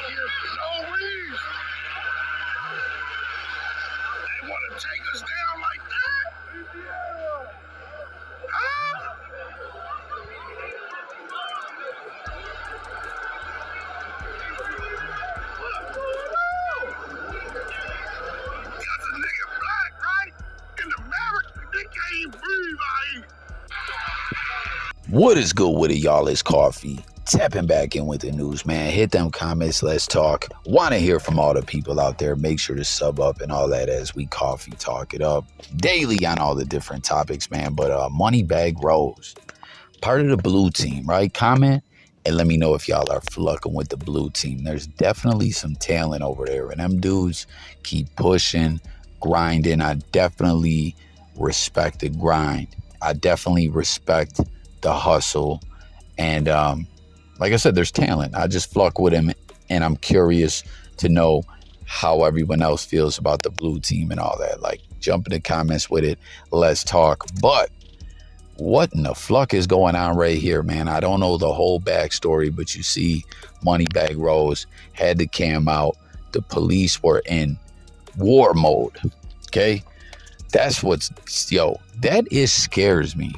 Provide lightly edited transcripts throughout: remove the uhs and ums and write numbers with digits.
here for no reason. They want to take us down like that? Huh? That's a nigga black, right? In America, they can't even breathe out here. What is good with it, y'all? It's Coffee. Tapping back in with the news, man. Hit them comments. Let's talk. Want to hear from all the people out there. Make sure to sub up and all that as we coffee talk it up daily on all the different topics, man. But Moneybagg Rose, part of the blue team, right? Comment and let me know if y'all are flucking with the blue team. There's definitely some talent over there. And them dudes keep pushing, grinding. I definitely respect the grind. I definitely respect the hustle. And like I said, there's talent. I just fuck with him, and I'm curious to know how everyone else feels about the blue team and all that. Like, jump in the comments with it. Let's talk. But what in the fuck is going on right here, man? I don't know the whole backstory, but you see Moneybagg Rose had the cam out. The police were in war mode, okay? That's what's, that scares me.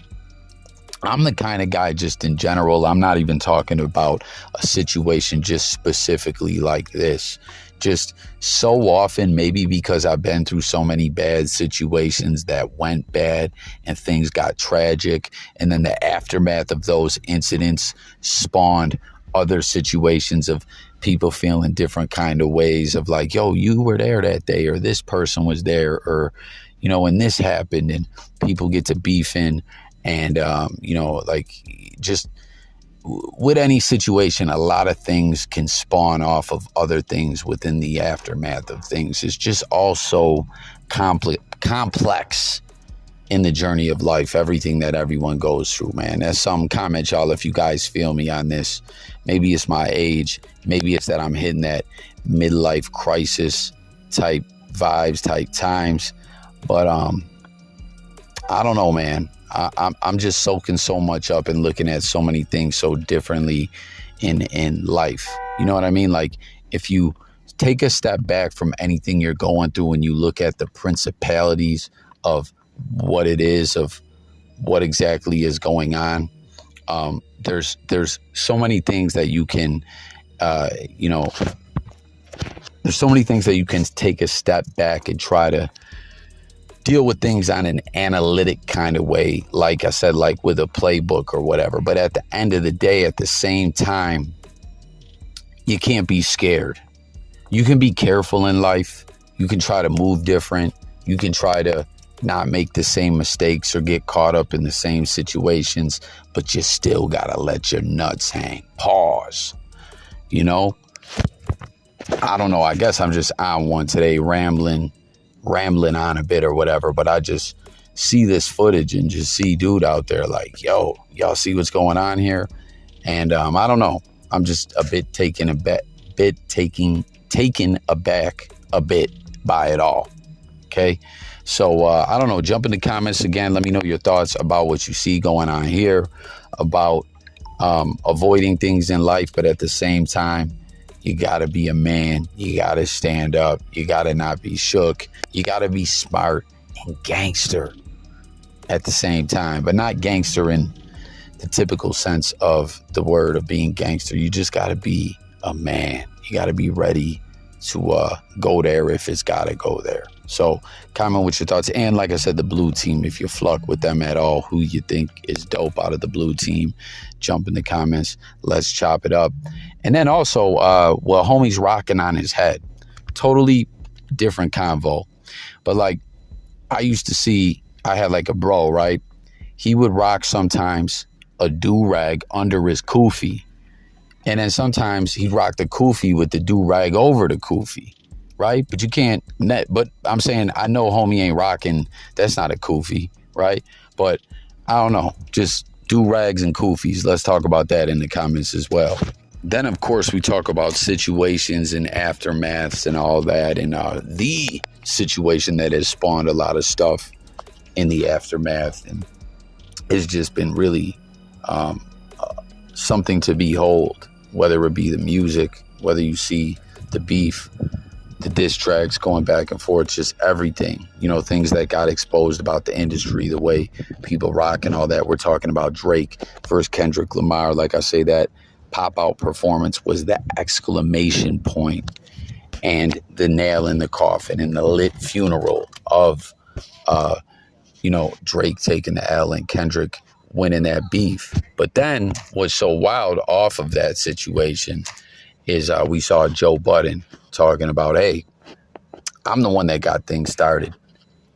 I'm the kind of guy, just in general, I'm not even talking about a situation just specifically like this. Just so often, maybe because I've been through so many bad situations that went bad and things got tragic. And then the aftermath of those incidents spawned other situations of people feeling different kind of ways of like, yo, you were there that day, or this person was there, or, when this happened, and people get to beefing. And, like, just with any situation, a lot of things can spawn off of other things within the aftermath of things. It's just also complex in the journey of life, everything that everyone goes through, man. That's some comment, y'all, if you guys feel me on this. Maybe it's my age. Maybe it's that I'm hitting that midlife crisis type vibes, type times. But I don't know, man. I'm just soaking so much up and looking at so many things so differently in life. You know what I mean? Like, if you take a step back from anything you're going through and you look at the principalities of what it is, of what exactly is going on, there's so many things that you can, there's so many things that you can take a step back and try to deal with things on an analytic kind of way, like I said, like with a playbook or whatever. But at the end of the day, at the same time, you can't be scared. You can be careful in life. You can try to move different. You can try to not make the same mistakes or get caught up in the same situations, but you still gotta let your nuts hang. Pause. I don't know. I guess I'm just on one today, rambling on a bit or whatever, but I just see this footage and just see dude out there like, yo, y'all see what's going on here? And I don't know. I'm just a bit taken aback a bit by it all. Okay. So I don't know. Jump in the comments again. Let me know your thoughts about what you see going on here, about avoiding things in life, but at the same time, you got to be a man. You got to stand up. You got to not be shook. You got to be smart and gangster at the same time, but not gangster in the typical sense of the word of being gangster. You just got to be a man. You got to be ready to go there if it's got to go there. So comment with your thoughts. And like I said, the blue team, if you fluck with them at all, who you think is dope out of the blue team, jump in the comments. Let's chop it up. And then also, homie's rocking on his head. Totally different convo. But like, I used to see, I had like a bro, right? He would rock sometimes a do-rag under his kufi. And then sometimes he'd rock the kufi with the do-rag over the kufi. Right? But you can't, but I'm saying, I know homie ain't rocking, that's not a kufi, right? But I don't know, just do-rags and kufis. Let's talk about that in the comments as well. Then, of course, we talk about situations and aftermaths and all that. And the situation that has spawned a lot of stuff in the aftermath. And it's just been really something to behold. whether it be the music, whether you see the beef, the diss tracks going back and forth, just everything, you know, things that got exposed about the industry, the way people rock and all that. We're talking about Drake versus Kendrick Lamar. Like I say, that pop-out performance was the exclamation point and the nail in the coffin and the lit funeral of, you know, Drake taking the L and Kendrick winning that beef. But then what's so wild off of that situation is we saw Joe Budden talking about, hey, I'm the one that got things started.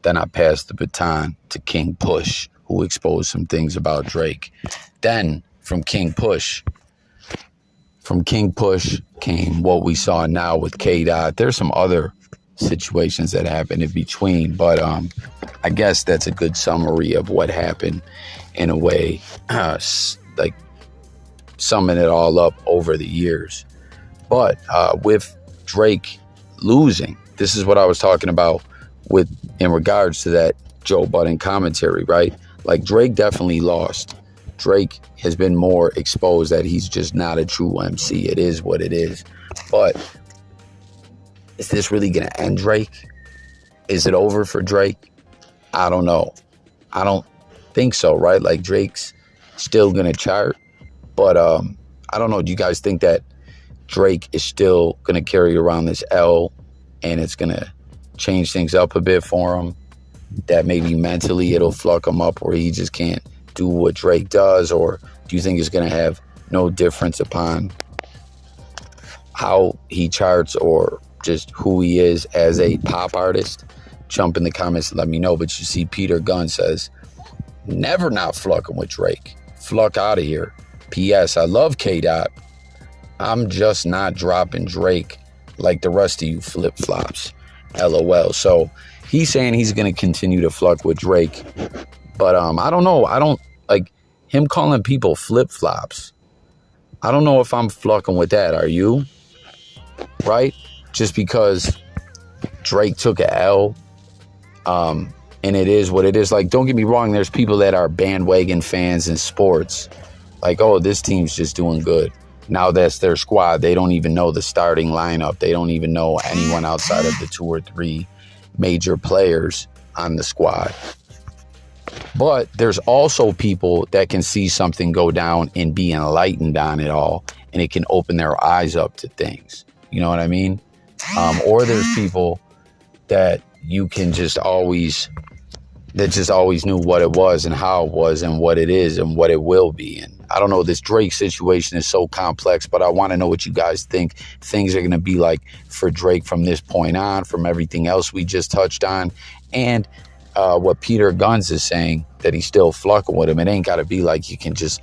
Then I passed the baton to King Push, who exposed some things about Drake. Then from King Push came what we saw now with K-Dot. There's some other situations that happened in between, but I guess that's a good summary of what happened in a way, like summing it all up over the years. But with Drake losing, this is what I was talking about with in regards to that Joe Budden commentary, right? Like, Drake definitely lost. Drake has been more exposed that he's just not a true MC. It is what it is. But is this really going to end Drake? Is it over for Drake? I don't know. I don't think so, right? Like, Drake's still going to chart. But I don't know. Do you guys think that Drake is still going to carry around this L and it's going to change things up a bit for him? That maybe mentally it'll fuck him up where he just can't do what Drake does? Or do you think it's going to have no difference upon how he charts or just who he is as a pop artist? Jump in the comments and let me know. But you see, Peter Gunz says, never not flucking with Drake. Fluck out of here. P.S. I love K-Dot. I'm just not dropping Drake like the rest of you flip-flops. LOL. So he's saying he's going to continue to fluck with Drake. But I don't know. I don't like him calling people flip-flops. I don't know if I'm flucking with that. Are you? Right? Just because Drake took a L. And it is what it is. Like, don't get me wrong. There's people that are bandwagon fans in sports. Like, oh, this team's just doing good. Now that's their squad. They don't even know the starting lineup. They don't even know anyone outside of the 2 or 3 major players on the squad. But there's also people that can see something go down and be enlightened on it all. And it can open their eyes up to things. You know what I mean? Or there's people that you can just always knew what it was and how it was and what it is and what it will be. And I don't know, this Drake situation is so complex, but I want to know what you guys think things are going to be like for Drake from this point on, from everything else we just touched on, and what Peter Gunz is saying, that he's still flucking with him. It ain't got to be like you can just,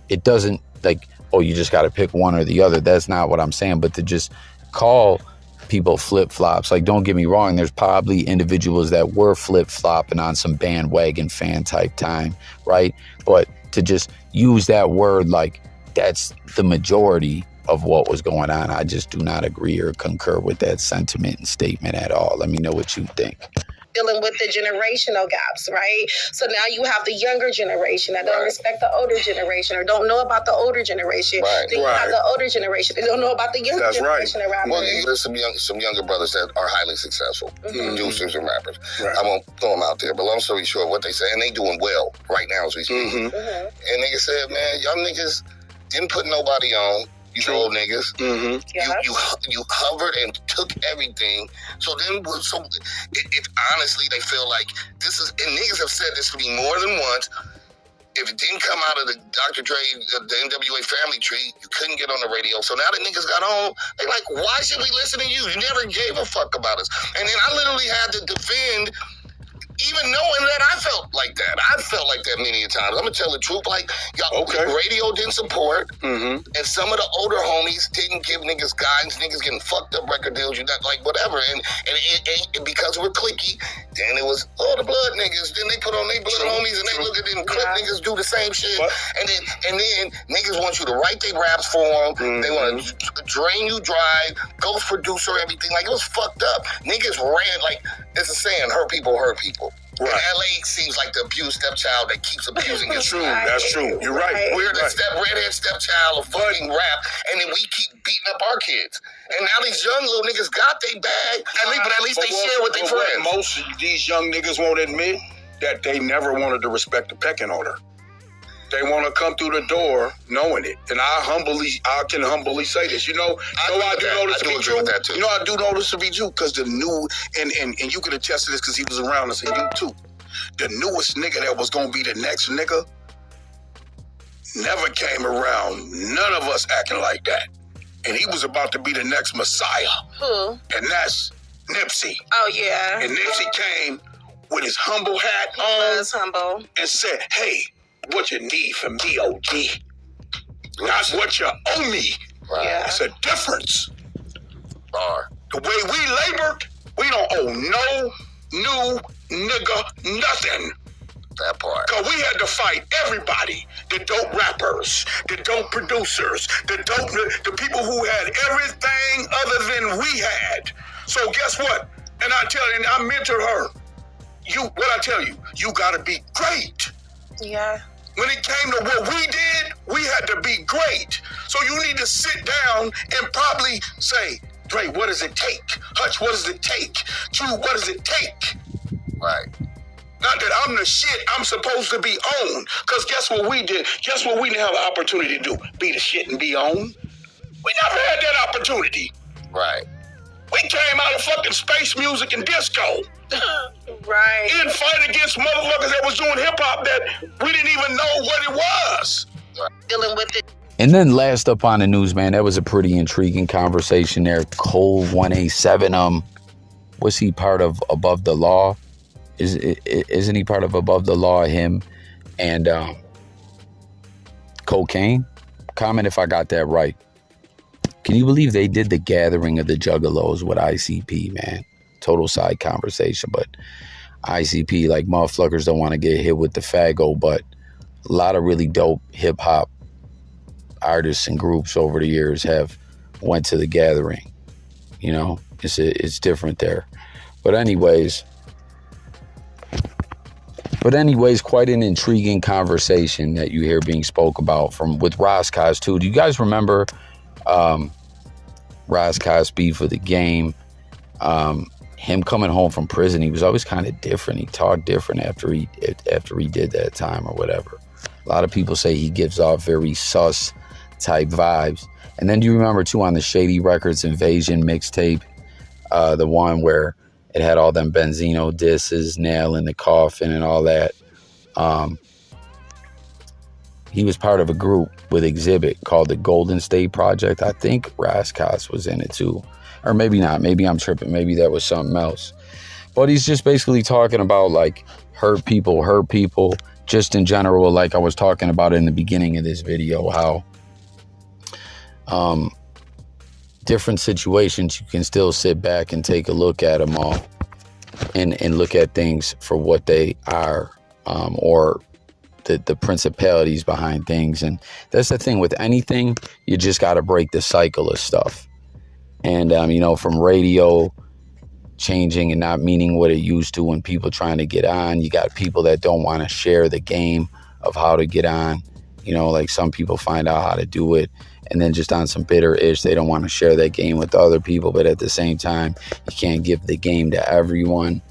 it doesn't like, oh, you just got to pick one or the other. That's not what I'm saying. But to just call people flip-flops, like, don't get me wrong, there's probably individuals that were flip-flopping on some bandwagon fan type time, right? But to just use that word like that's the majority of what was going on, I just do not agree or concur with that sentiment and statement at all. Let me know what you think. Dealing with the generational gaps, right? So now you have the younger generation that don't respect the older generation or don't know about the older generation. Right. Then you have the older generation that don't know about the younger generation of rappers. Well, there's some younger brothers that are highly successful, producers and rappers. Right. I won't throw them out there, but long story short, what they say, and they doing well right now as we speak. And niggas said, man, y'all niggas didn't put nobody on. You old niggas. You hovered and took everything. So then, if honestly they feel like this is, and niggas have said this to me more than once, if it didn't come out of the Dr. Dre, the NWA family tree, you couldn't get on the radio. So now that niggas got on, they like, why should we listen to you? You never gave a fuck about us. And then I literally had to defend, even knowing that I felt like that. I felt like that many times. I'm going to tell the truth. Like, y'all, radio didn't support, and some of the older homies didn't give niggas guidance. Niggas getting fucked up record deals, you not like whatever. And because we're cliquey, then it was, the blood niggas. Then they put on their blood homies, and they look at them Crip niggas do the same shit. And then niggas want you to write their raps for them. They want to drain you dry, ghost producer, everything. Like, it was fucked up. Niggas ran, like, it's a saying, hurt people hurt people. Right. And LA seems like the abused stepchild that keeps abusing his true. That's true. You're right. We're the redhead stepchild of fucking rap, and then we keep beating up our kids. And now these young little niggas got their bag, but at least they share with their friends. Most of these young niggas won't admit that they never wanted to respect the pecking order. They want to come through the door knowing it. And I can humbly say this. You know, I do know this to be true. You know, I do know this to be true because the new, and you could attest to this because he was around us and you too. The newest nigga that was going to be the next nigga never came around. None of us acting like that. And he was about to be the next Messiah. Who? And that's Nipsey. Oh, yeah. And Nipsey came with his humble hat on. He was humble. And said, hey, what you need from me, OG. Not what you owe me. Right. Yeah. It's a difference. The way we labored, we don't owe no new nigga nothing. That part. Because we had to fight everybody. The dope rappers, the dope producers, the people who had everything other than we had. So guess what? And I mentored her. What I tell you, you gotta be great. Yeah. When it came to what we did, we had to be great. So you need to sit down and probably say, Dre, what does it take? Hutch, what does it take? Drew, what does it take? Right. Not that I'm the shit I'm supposed to be on. Because guess what we did? Guess what we didn't have the opportunity to do? Be the shit and be on. We never had that opportunity. Right. We came out of fucking space music and disco. Right. And fight against motherfuckers that was doing hip-hop that we didn't even know what it was. Dealing with it. And then last up on the news, man, that was a pretty intriguing conversation there. Cole 187, was he part of Above the Law? Isn't he part of Above the Law, him and Cocaine? Comment if I got that right. Can you believe they did the gathering of the Juggalos with ICP, man? Total side conversation, but ICP, like, motherfuckers don't want to get hit with the faygo, but a lot of really dope hip-hop artists and groups over the years have went to the gathering. You know, it's different there. But anyways, quite an intriguing conversation that you hear being spoke about with Roscos too. Do you guys remember Roscos beef with the game? Him coming home from prison, he was always kind of different. He talked different after he did that time or whatever. A lot of people say he gives off very sus type vibes. And then do you remember too on the Shady Records Invasion mixtape, the one where it had all them Benzino disses, Nail in the Coffin and all that. He was part of a group with Exhibit called the Golden State Project. I think Roscos was in it too. Or maybe not. Maybe I'm tripping. Maybe that was something else. But he's just basically talking about, like, hurt people, just in general, like I was talking about in the beginning of this video, how different situations, you can still sit back and take a look at them all and look at things for what they are, or the principalities behind things. And that's the thing with anything, you just got to break the cycle of stuff. And, you know, from radio changing and not meaning what it used to when people trying to get on, you got people that don't want to share the game of how to get on. You know, like some people find out how to do it, and then just on some bitter ish, they don't want to share that game with other people. But at the same time, you can't give the game to everyone.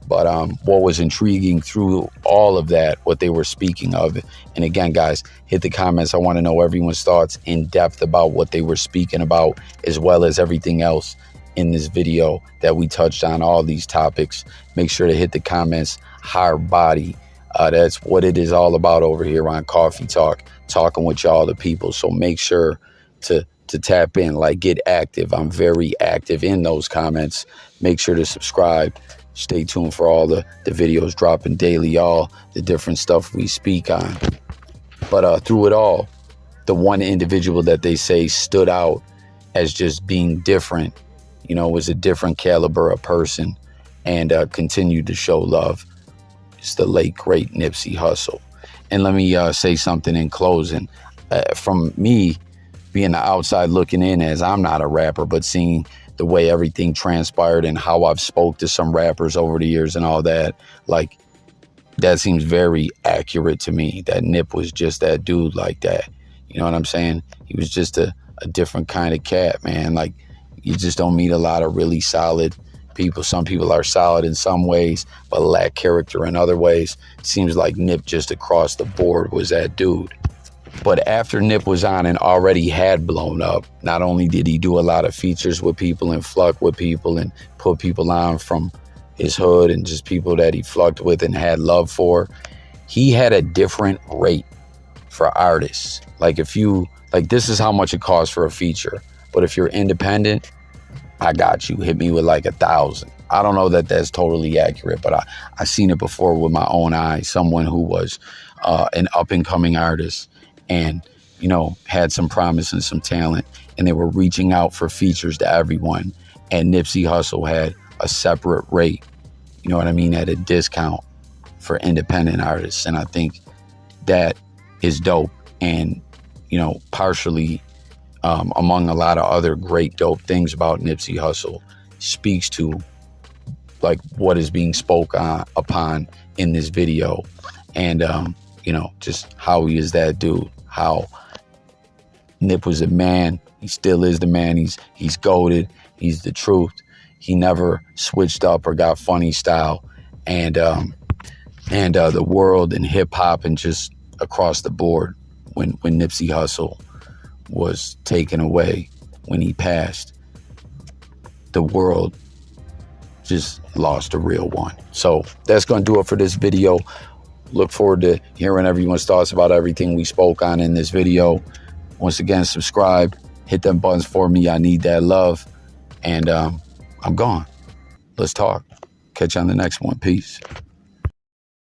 But what was intriguing through all of that, what they were speaking of, and again, guys, hit the comments. I want to know everyone's thoughts in depth about what they were speaking about, as well as everything else in this video that we touched on, all these topics. Make sure to hit the comments, hard body. That's what it is all about over here on Coffee Talk, talking with y'all, the people. So make sure to tap in, like, get active. I'm very active in those comments. Make sure to subscribe. Stay tuned for all the videos dropping daily, all the different stuff we speak on. But through it all, the one individual that they say stood out as just being different, you know, was a different caliber of person, and continued to show love. It's the late, great Nipsey Hussle. And let me say something in closing. From me being the outside looking in, as I'm not a rapper, but seeing the way everything transpired and how I've spoke to some rappers over the years and all that, like, that seems very accurate to me, that Nip was just that dude like that. You know what I'm saying? He was just a different kind of cat, man. Like, you just don't meet a lot of really solid people. Some people are solid in some ways, but lack character in other ways. Seems like Nip just across the board was that dude. But after Nip was on and already had blown up, not only did he do a lot of features with people and fluck with people and put people on from his hood and just people that he flucked with and had love for, he had a different rate for artists. Like, if you, like, this is how much it costs for a feature. But if you're independent, I got you. Hit me with like 1,000. I don't know that that's totally accurate, but I seen it before with my own eyes. Someone who was an up-and-coming artist and, you know, had some promise and some talent, and they were reaching out for features to everyone. And Nipsey Hussle had a separate rate, you know what I mean, at a discount for independent artists. And I think that is dope. And, you know, partially among a lot of other great dope things about Nipsey Hussle, speaks to like what is being spoke upon in this video. And, you know, just how he is that dude, how Nip was a man. He still is the man. He's goated. He's the truth. He never switched up or got funny style. And the world and hip hop and just across the board, when Nipsey Hussle was taken away, when he passed, the world just lost a real one. So that's going to do it for this video. Look forward to hearing everyone's thoughts about everything we spoke on in this video. Once again, subscribe, hit them buttons for me. I need that love. And I'm gone. Let's talk. Catch you on the next one. Peace.